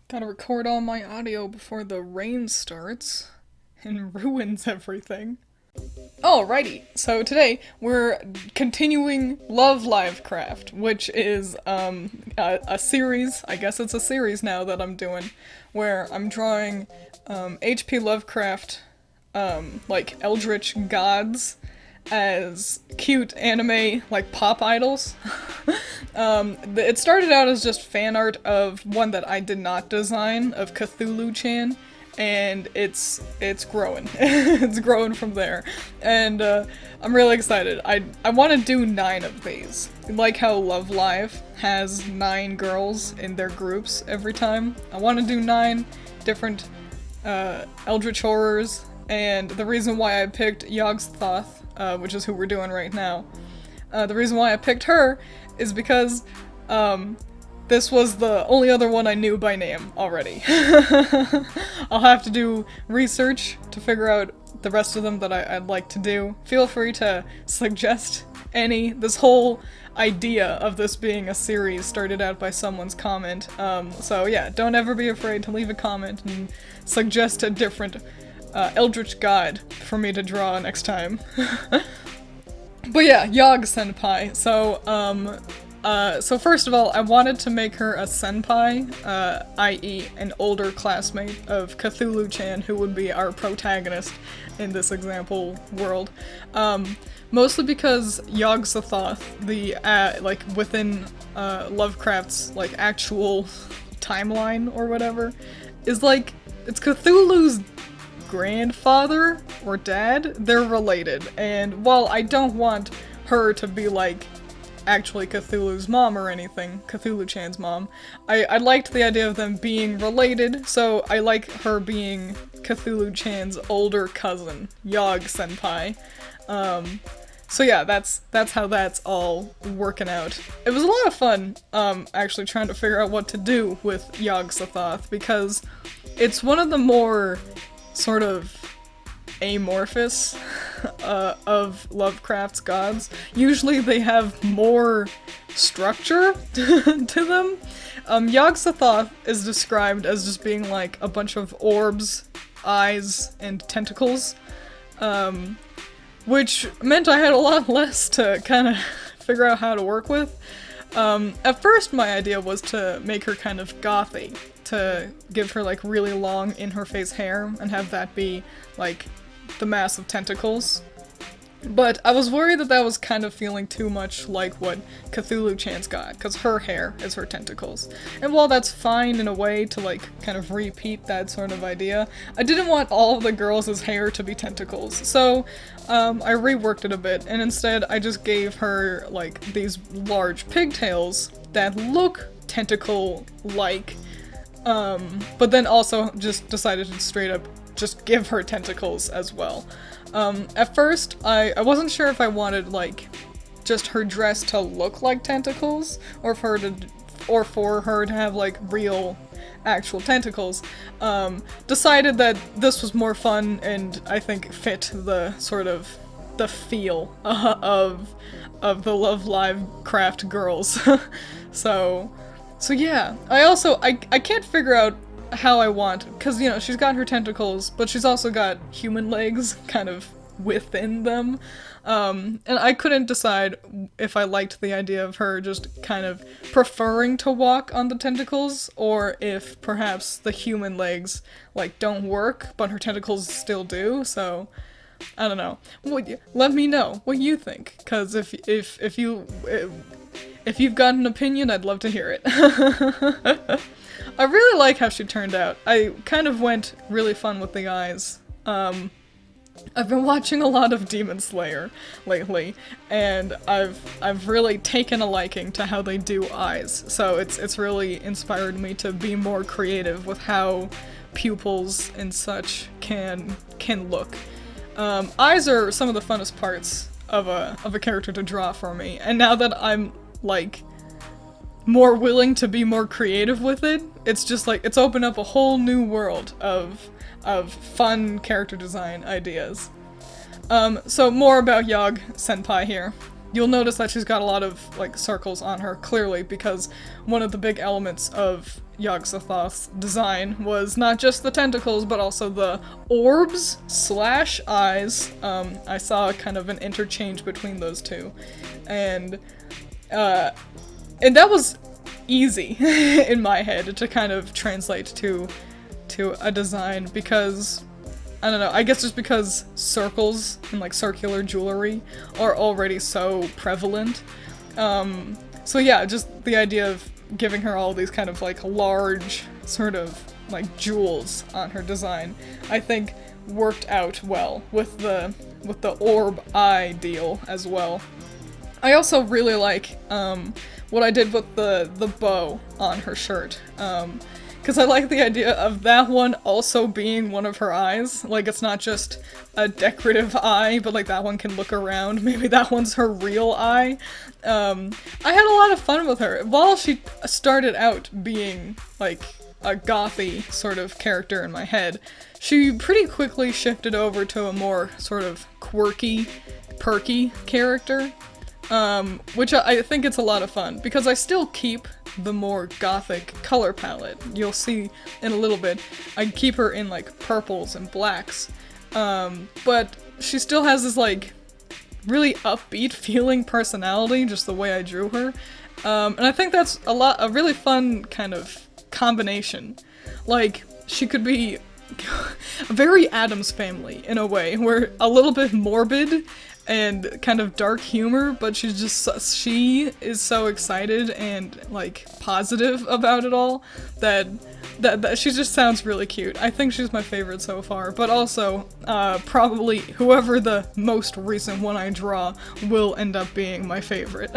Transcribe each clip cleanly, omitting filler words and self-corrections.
Gotta record all my audio before the rain starts and ruins everything. Alrighty, so today we're continuing Love Livecraft, which is a series, I guess it's a series now that I'm doing, where I'm drawing H.P. Lovecraft, like eldritch gods as cute anime, like pop idols. It started out as just fan art of one that I did not design, of Cthulhu-chan, and it's growing. It's growing from there. And I'm really excited. I want to do 9 of these. Like how Love Live has 9 girls in their groups every time. I want to do 9 different eldritch horrors, and the reason why I picked Yog-Sothoth, which is who we're doing right now, the reason why I picked her is because this was the only other one I knew by name already. I'll have to do research to figure out the rest of them that I'd like to do. Feel free to suggest any. This whole idea of this being a series started out by someone's comment. So yeah, don't ever be afraid to leave a comment and suggest a different eldritch god for me to draw next time. But yeah, Yog-Senpai. So first of all, I wanted to make her a senpai, i.e. an older classmate of Cthulhu-chan, who would be our protagonist in this example world. Mostly because Yog-Sothoth, the, like, within, Lovecraft's, like, actual timeline or whatever, is like, it's Cthulhu's grandfather or dad. They're related, and while I don't want her to be, like, actually Cthulhu's mom or anything, Cthulhu-chan's mom, I liked the idea of them being related, so I like her being Cthulhu-chan's older cousin, Yog-Senpai. So yeah, that's how that's all working out. It was a lot of fun, actually trying to figure out what to do with Yog-Sothoth, because it's one of the more sort of amorphous of Lovecraft's gods. Usually they have more structure to them. Yog-Sothoth is described as just being like a bunch of orbs, eyes, and tentacles, which meant I had a lot less to kind of figure out how to work with. At first my idea was to make her kind of gothy, to give her like really long in-her-face hair and have that be like the mass of tentacles. But I was worried that that was kind of feeling too much like what Cthulhu-chan's got, because her hair is her tentacles. And while that's fine in a way to like kind of repeat that sort of idea, I didn't want all of the girls' hair to be tentacles. So I reworked it a bit, and instead I just gave her like these large pigtails that look tentacle-like, but then also just decided to straight up just give her tentacles as well. At first, I wasn't sure if I wanted, like, just her dress to look like tentacles, or for her to have, like, real, actual tentacles. Decided that this was more fun and I think fit the sort of the feel of the Love Live Craft girls. So yeah. I can't figure out how I want, because, you know, she's got her tentacles, but she's also got human legs kind of within them, and I couldn't decide if I liked the idea of her just kind of preferring to walk on the tentacles, or if perhaps the human legs, like, don't work, but her tentacles still do, so I don't know. Let me know what you think, because if you've got an opinion, I'd love to hear it. I really like how she turned out. I kind of went really fun with the eyes. I've been watching a lot of Demon Slayer lately, and I've really taken a liking to how they do eyes. So it's really inspired me to be more creative with how pupils and such can look. Eyes are some of the funnest parts of a character to draw for me, and now that I'm like more willing to be more creative with it, it's just like, it's opened up a whole new world of fun character design ideas. So more about Yog-Senpai here. you'll notice that she's got a lot of, like, circles on her, clearly, because one of the big elements of Yog-Sothoth's design was not just the tentacles, but also the orbs / eyes. I saw kind of an interchange between those two. And that was easy in my head to kind of translate to a design, because I don't know, I guess just because circles and like circular jewelry are already so prevalent. So yeah, just the idea of giving her all these kind of like large sort of like jewels on her design, I think worked out well with the orb eye deal as well. I also really like what I did with the bow on her shirt. Because I like the idea of that one also being one of her eyes. Like, it's not just a decorative eye, but like that one can look around. Maybe that one's her real eye. I had a lot of fun with her. While she started out being like a gothy sort of character in my head, she pretty quickly shifted over to a more sort of quirky, perky character. Which I think it's a lot of fun, because I still keep the more gothic color palette. You'll see in a little bit, I keep her in like purples and blacks, but she still has this like really upbeat feeling personality, just the way I drew her, and I think that's a really fun kind of combination. Like, she could be a very Addams Family in a way, where a little bit morbid and kind of dark humor, but she is so excited and like positive about it all that she just sounds really cute. I think she's my favorite so far, but also probably whoever the most recent one I draw will end up being my favorite.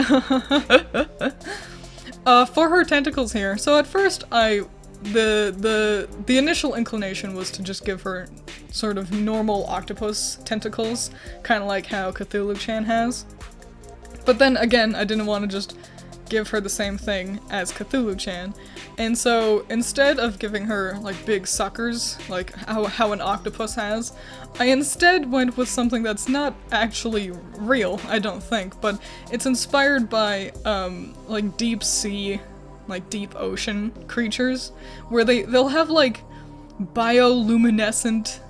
For her tentacles here, so at first the initial inclination was to just give her sort of normal octopus tentacles, kind of like how Cthulhu-chan has. But then again, I didn't want to just give her the same thing as Cthulhu-chan, and so instead of giving her like big suckers, like how an octopus has, I instead went with something that's not actually real, I don't think, but it's inspired by like deep sea, like deep ocean creatures, where they'll have like bioluminescent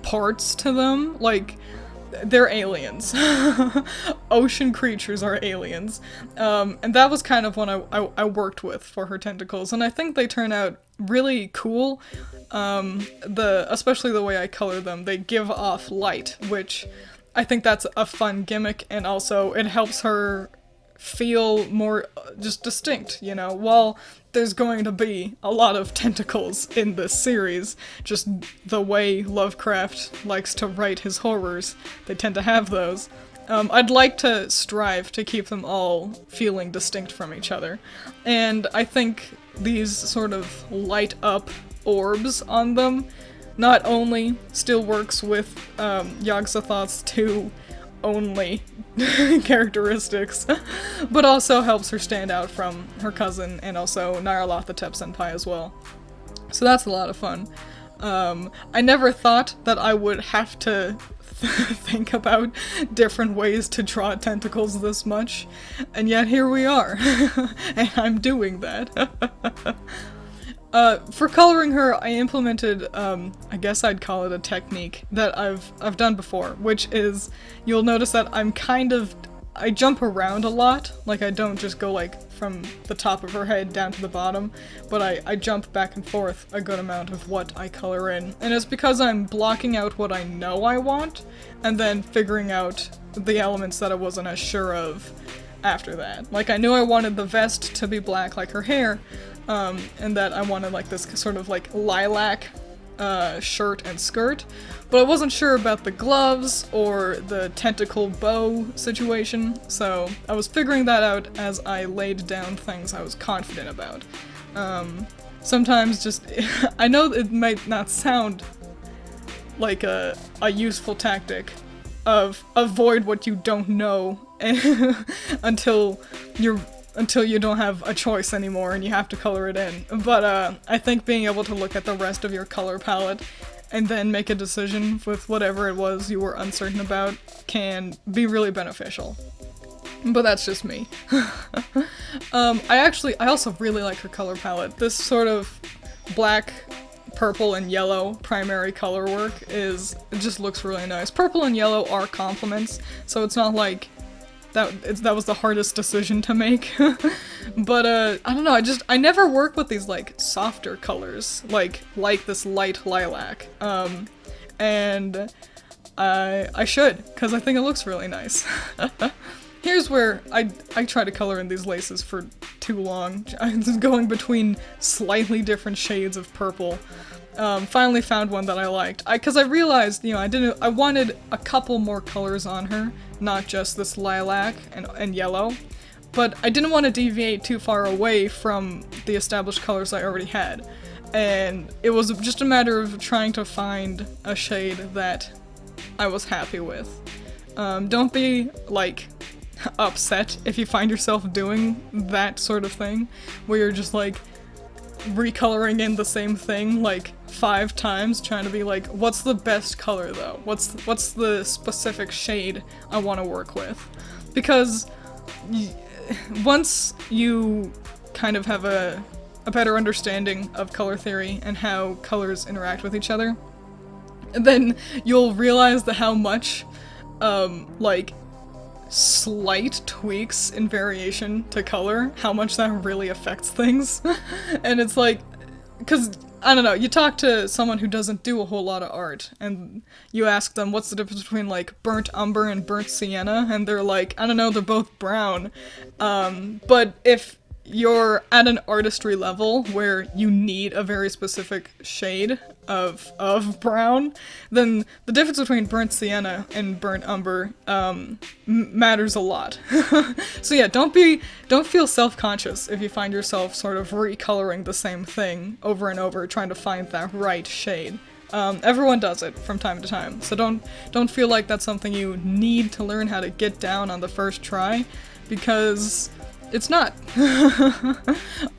parts to them, like they're aliens. Ocean creatures are aliens. And that was kind of what I worked with for her tentacles, and I think they turn out really cool. Especially the way I color them, they give off light, which I think that's a fun gimmick, and also it helps her feel more just distinct, you know? While there's going to be a lot of tentacles in this series, just the way Lovecraft likes to write his horrors, they tend to have those. I'd like to strive to keep them all feeling distinct from each other, and I think these sort of light up orbs on them not only still works with Yog-Sothoth's two only characteristics, but also helps her stand out from her cousin and also Nyarlathotep Senpai as well. So that's a lot of fun. I never thought that I would have to think about different ways to draw tentacles this much, and yet here we are, and I'm doing that. For coloring her, I implemented, I guess I'd call it a technique that I've done before, which is, you'll notice that I jump around a lot. Like, I don't just go like from the top of her head down to the bottom, but I jump back and forth a good amount of what I color in. And it's because I'm blocking out what I know I want, and then figuring out the elements that I wasn't as sure of after that. Like, I knew I wanted the vest to be black like her hair, and that I wanted like this sort of like lilac shirt and skirt, but I wasn't sure about the gloves or the tentacle bow situation, so I was figuring that out as I laid down things I was confident about. Sometimes just, I know it might not sound like a useful tactic of avoid what you don't know until you don't have a choice anymore and you have to color it in. But I think being able to look at the rest of your color palette and then make a decision with whatever it was you were uncertain about can be really beneficial. But that's just me. I also really like her color palette. This sort of black, purple, and yellow primary color work it just looks really nice. Purple and yellow are complements, so it's not like that was the hardest decision to make. But I don't know, I never work with these like softer colors, like this light lilac. And I should, because I think it looks really nice. Here's where I try to color in these laces for too long. I'm just going between slightly different shades of purple. Finally found one that I liked. Because I realized, you know, I wanted a couple more colors on her, not just this lilac and yellow. But I didn't want to deviate too far away from the established colors I already had. And it was just a matter of trying to find a shade that I was happy with. Don't be, like, upset if you find yourself doing that sort of thing, where you're just, like, recoloring in the same thing, like, 5 times, trying to be like, what's the best color, though? What's the specific shade I want to work with? Because once you kind of have a better understanding of color theory and how colors interact with each other, then you'll realize how much, like, slight tweaks in variation to color, how much that really affects things. And it's like, because, I don't know, you talk to someone who doesn't do a whole lot of art, and you ask them what's the difference between, like, burnt umber and burnt sienna, and they're like, I don't know, they're both brown. But if you're at an artistry level where you need a very specific shade of brown, then the difference between burnt sienna and burnt umber matters a lot. So yeah, don't feel self-conscious if you find yourself sort of recoloring the same thing over and over, trying to find that right shade. Everyone does it from time to time, so don't feel like that's something you need to learn how to get down on the first try, because it's not.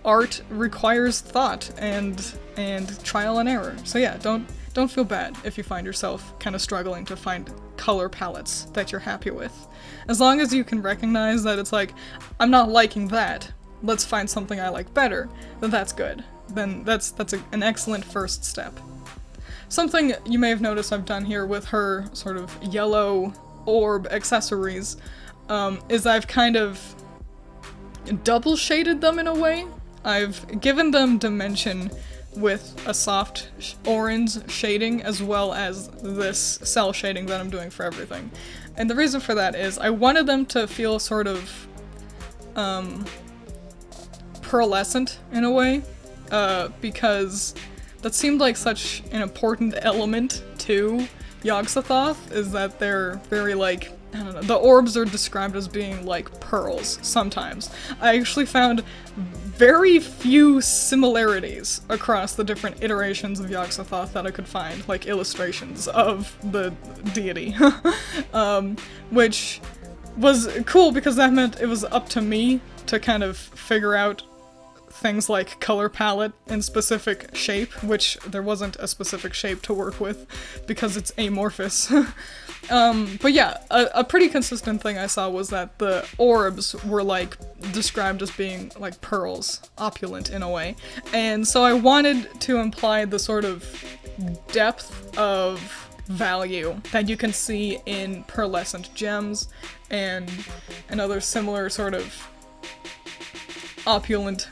Art requires thought and trial and error. So yeah, don't feel bad if you find yourself kind of struggling to find color palettes that you're happy with. As long as you can recognize that it's like, I'm not liking that, let's find something I like better, then that's good. Then that's an excellent first step. Something you may have noticed I've done here with her sort of yellow orb accessories is I've kind of double shaded them in a way. I've given them dimension with a soft orange shading as well as this cell shading that I'm doing for everything. And the reason for that is I wanted them to feel sort of pearlescent in a way, because that seemed like such an important element to Yog-Sothoth, is that they're very, like, I don't know, the orbs are described as being like pearls sometimes. I actually found very few similarities across the different iterations of Yog-Sothoth that I could find, like illustrations of the deity. Which was cool because that meant it was up to me to kind of figure out things like color palette and specific shape, which there wasn't a specific shape to work with because it's amorphous. But yeah, a pretty consistent thing I saw was that the orbs were like described as being like pearls, opulent in a way. And so I wanted to imply the sort of depth of value that you can see in pearlescent gems and other similar sort of opulent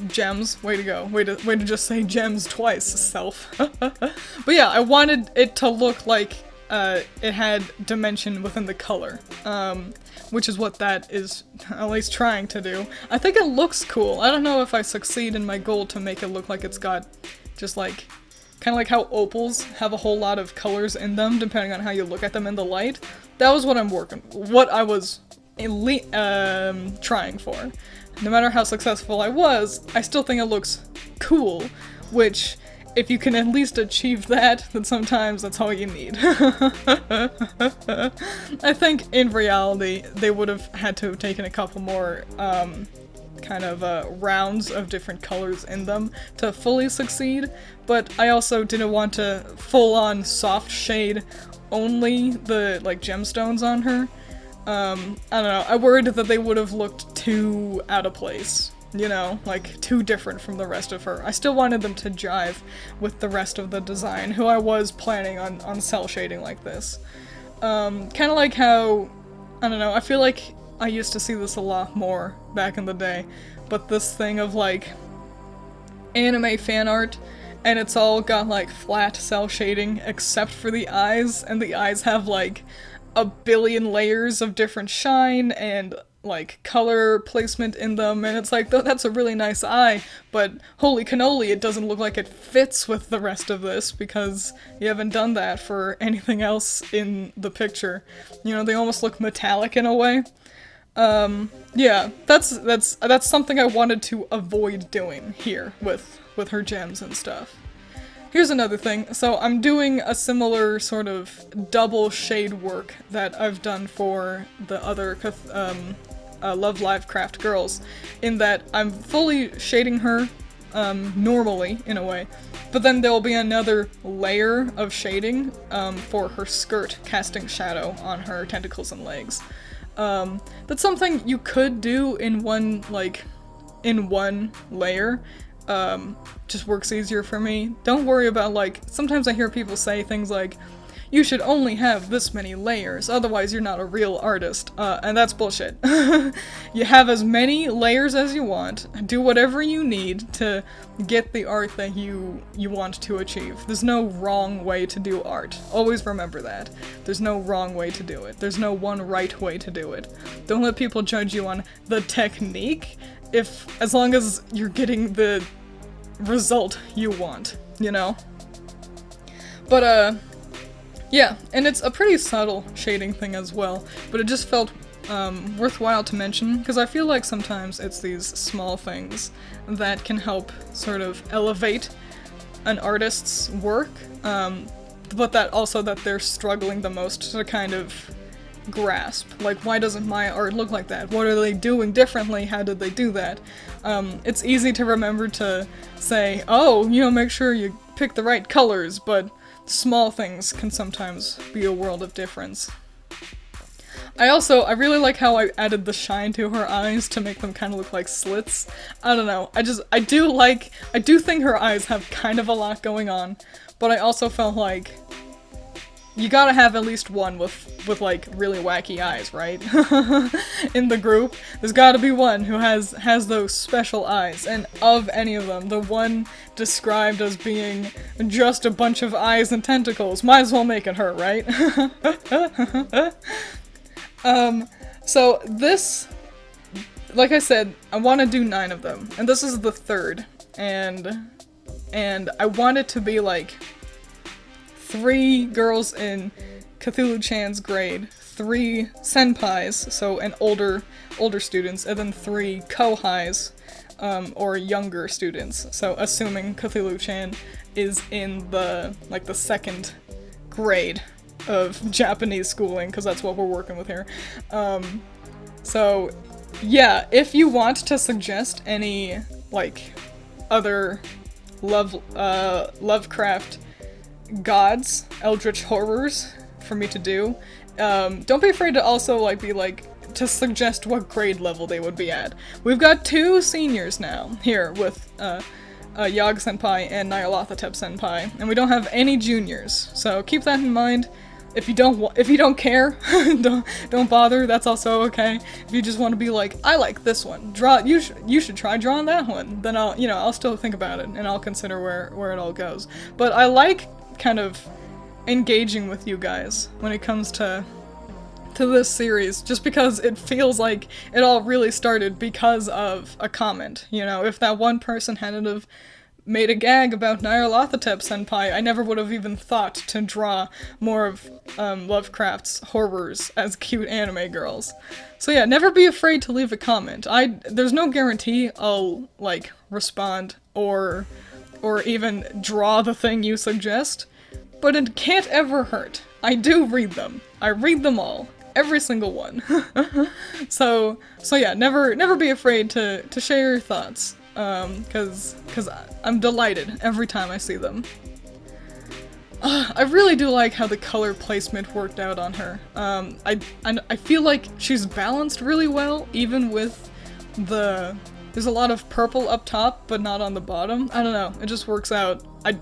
gems. Way to go. Way to just say gems twice, self. But yeah, I wanted it to look like it had dimension within the color, which is what that is at least trying to do. I think it looks cool. I don't know if I succeed in my goal to make it look like it's got just like, kind of like how opals have a whole lot of colors in them depending on how you look at them in the light. That was what I was trying for. No matter how successful I was, I still think it looks cool, which, if you can at least achieve that, then sometimes that's all you need. I think, in reality, they would have had to have taken a couple more, kind of, rounds of different colors in them to fully succeed, but I also didn't want to full-on soft shade only the, like, gemstones on her. I don't know, I worried that they would have looked too out of place. You know, like, too different from the rest of her. I still wanted them to jive with the rest of the design, who I was planning on cell shading like this. Kinda like how, I don't know, I feel like I used to see this a lot more back in the day, but this thing of, like, anime fan art, and it's all got, like, flat cell shading, except for the eyes, and the eyes have, like, a billion layers of different shine, and like color placement in them, and it's like, that's a really nice eye, but holy cannoli, it doesn't look like it fits with the rest of this because you haven't done that for anything else in the picture. You know, they almost look metallic in a way. Yeah, that's something I wanted to avoid doing here with her gems and stuff. Here's another thing. So I'm doing a similar sort of double shade work that I've done for the other Love Live Craft girls, in that I'm fully shading her normally, in a way, but then there'll be another layer of shading for her skirt, casting shadow on her tentacles and legs. That's something you could do in one layer. Just works easier for me. Don't worry about, like, sometimes I hear people say things like, you should only have this many layers, otherwise you're not a real artist, and that's bullshit. You have as many layers as you want, do whatever you need to get the art that you want to achieve. There's no wrong way to do art. Always remember that. There's no wrong way to do it. There's no one right way to do it. Don't let people judge you on the technique, as long as you're getting the result you want, you know? But, yeah, and it's a pretty subtle shading thing as well, but it just felt worthwhile to mention, because I feel like sometimes it's these small things that can help sort of elevate an artist's work, but that they're struggling the most to kind of grasp. Like, why doesn't my art look like that? What are they doing differently? How did they do that? It's easy to remember to say, oh, you know, make sure you pick the right colors, but small things can sometimes be a world of difference. I really like how I added the shine to her eyes to make them kind of look like slits. I don't know, I do think her eyes have kind of a lot going on, but I also felt like you gotta have at least one with like really wacky eyes, right? In the group, there's gotta be one who has those special eyes, and of any of them, the one described as being just a bunch of eyes and tentacles, might as well make it her, right? So this, like I said, I want to do 9 of them, and this is the 3rd, and I want it to be like 3 girls in Cthulhu-chan's grade, 3 senpais, so an older students, and then 3 kohais, or younger students. So assuming Cthulhu-chan is in the 2nd grade of Japanese schooling, because that's what we're working with here. So yeah, if you want to suggest any like other Lovecraft gods, eldritch horrors for me to do, don't be afraid to also to suggest what grade level they would be at. We've got 2 seniors now here with Yog-Senpai and Nyarlathotep Senpai, and we don't have any juniors, so keep that in mind. If you don't care, don't bother. That's also okay. If you just want to be like, I like this one, you should try drawing that one. Then I'll still think about it and I'll consider where it all goes. But I like kind of engaging with you guys when it comes to this series, just because it feels like it all really started because of a comment. You know, if that one person hadn't have made a gag about Nyarlathotep Senpai, I never would have even thought to draw more of Lovecraft's horrors as cute anime girls. So yeah, never be afraid to leave a comment. There's no guarantee I'll, respond or even draw the thing you suggest, but it can't ever hurt. I do read them. I read them all. Every single one. So yeah, never be afraid to share your thoughts. Cause I'm delighted every time I see them. I really do like how the color placement worked out on her. I feel like she's balanced really well, even with there's a lot of purple up top, but not on the bottom. I don't know, it just works out. I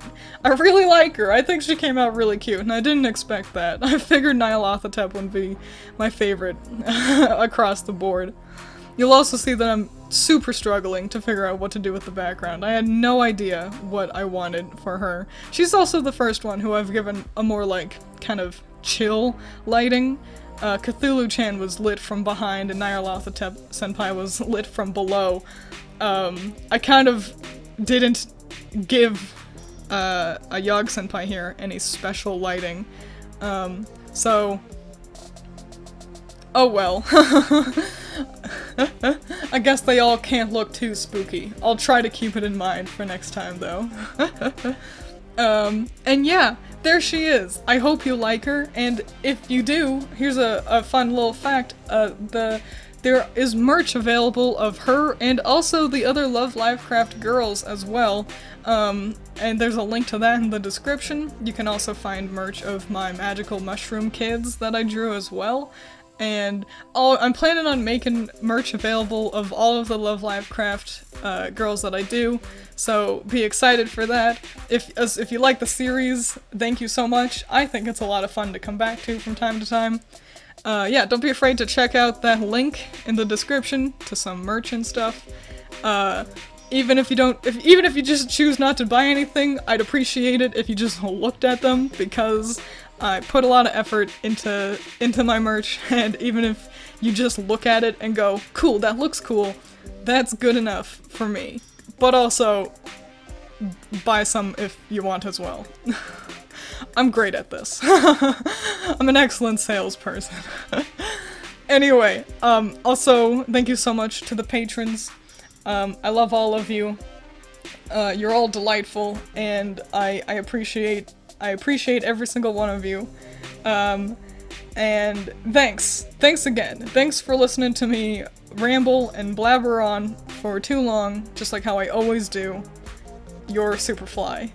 really like her. I think she came out really cute, and I didn't expect that. I figured Nyarlathotep would be my favorite across the board. You'll also see that I'm super struggling to figure out what to do with the background. I had no idea what I wanted for her. She's also the first one who I've given a more, like, kind of chill lighting. Cthulhu-chan was lit from behind and Nyarlathotep Senpai was lit from below. I kind of didn't give a Yog-Senpai here any special lighting. So... oh well. I guess they all can't look too spooky. I'll try to keep it in mind for next time, though. And yeah, there she is. I hope you like her, and if you do, here's a fun little fact. There is merch available of her and also the other Love Livecraft girls as well. And there's a link to that in the description. You can also find merch of my magical mushroom kids that I drew as well. And I'm planning on making merch available of all of the Love Livecraft girls that I do, so be excited for that. If you like the series, thank you so much. I think it's a lot of fun to come back to from time to time. Yeah, don't be afraid to check out that link in the description to some merch and stuff. Even if you just choose not to buy anything, I'd appreciate it if you just looked at them, because I put a lot of effort into my merch, and even if you just look at it and go, cool, that looks cool, that's good enough for me. But also, buy some if you want as well. I'm great at this. I'm an excellent salesperson. Anyway, also, thank you so much to the patrons. I love all of you. You're all delightful, and I appreciate every single one of you. And thanks again. Thanks for listening to me ramble and blabber on for too long, just like how I always do. You're Superfly.